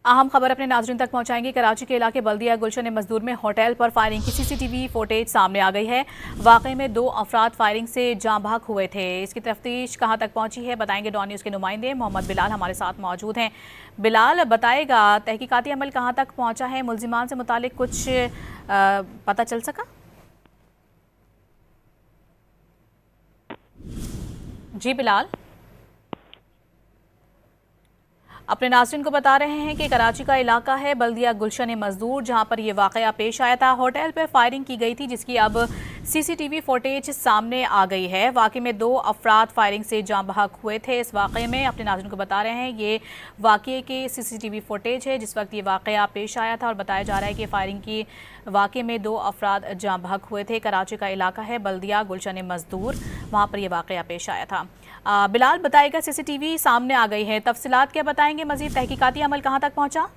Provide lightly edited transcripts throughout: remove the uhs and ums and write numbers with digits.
अहम खबर अपने नाज़रीन तक पहुंचाएंगे। कराची के इलाके बल्दिया गुलशन मजदूर में होटल पर फायरिंग की सीसीटीवी फुटेज सामने आ गई है। वाकई में 2 अफराद फायरिंग से जाँ भाग हुए थे। इसकी तफ्तीश कहां तक पहुंची है बताएंगे डॉन न्यूज़ के नुमाइंदे मोहम्मद बिलाल हमारे साथ मौजूद हैं। बिलाल बताएगा तहकीकाती अमल कहां तक पहुंचा है, मुल्जिमान से मुतालिक कुछ पता चल सका? जी बिलाल, अपने नाज़रीन को बता रहे हैं कि कराची का इलाका है बल्दिया गुलशन मजदूर, जहां पर यह वाकया पेश आया था। होटल पर फायरिंग की गई थी जिसकी अब सीसीटीवी फुटेज सामने आ गई है। वाकई में 2 अफराद फायरिंग से जाँ बहक हुए थे। इस वाकये में अपने नाज़रीन को बता रहे हैं ये वाकये की सीसीटीवी फुटेज है जिस वक्त ये वाकया पेश आया था और बताया जा रहा है कि फायरिंग की वाकये में 2 अफराद जाँ बहक हुए थे। कराची का इलाका है बल्दिया गुलशन मजदूर, वहाँ पर यह वाकया पेश आया था। बिलाल बताएगा सीसीटीवी सामने आ गई है, तफसीलात क्या बताएंगे, मजीद तहकीकाती अमल कहां तक पहुंचा?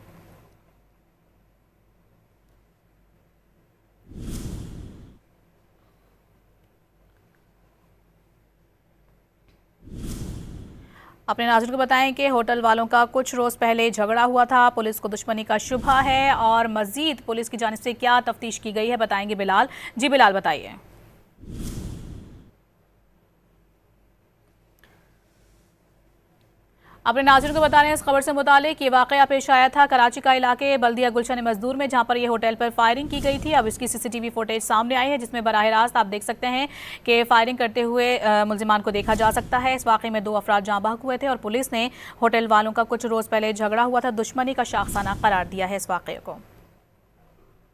अपने नाज़रीन को बताएं कि होटल वालों का कुछ रोज़ पहले झगड़ा हुआ था, पुलिस को दुश्मनी का शुबहा है और मजीद पुलिस की जानिब से क्या तफ्तीश की गई है बताएंगे बिलाल। जी बिलाल बताइए। अपने नाज़रीन को बता रहे हैं इस खबर से मुतालिक ये वाकया पेश आया था कराची का इलाके बल्दिया गुलशन मजदूर में, जहां पर ये होटल पर फायरिंग की गई थी। अब इसकी सीसीटीवी फुटेज सामने आई है जिसमें बराह रास्त आप देख सकते हैं कि फायरिंग करते हुए मुल्जिमान को देखा जा सकता है। इस वाकये में 2 अफराद जाँ बहक हुए थे और पुलिस ने होटल वालों का कुछ रोज़ पहले झगड़ा हुआ था, दुश्मनी का शाखसाना करार दिया है इस वाकये को।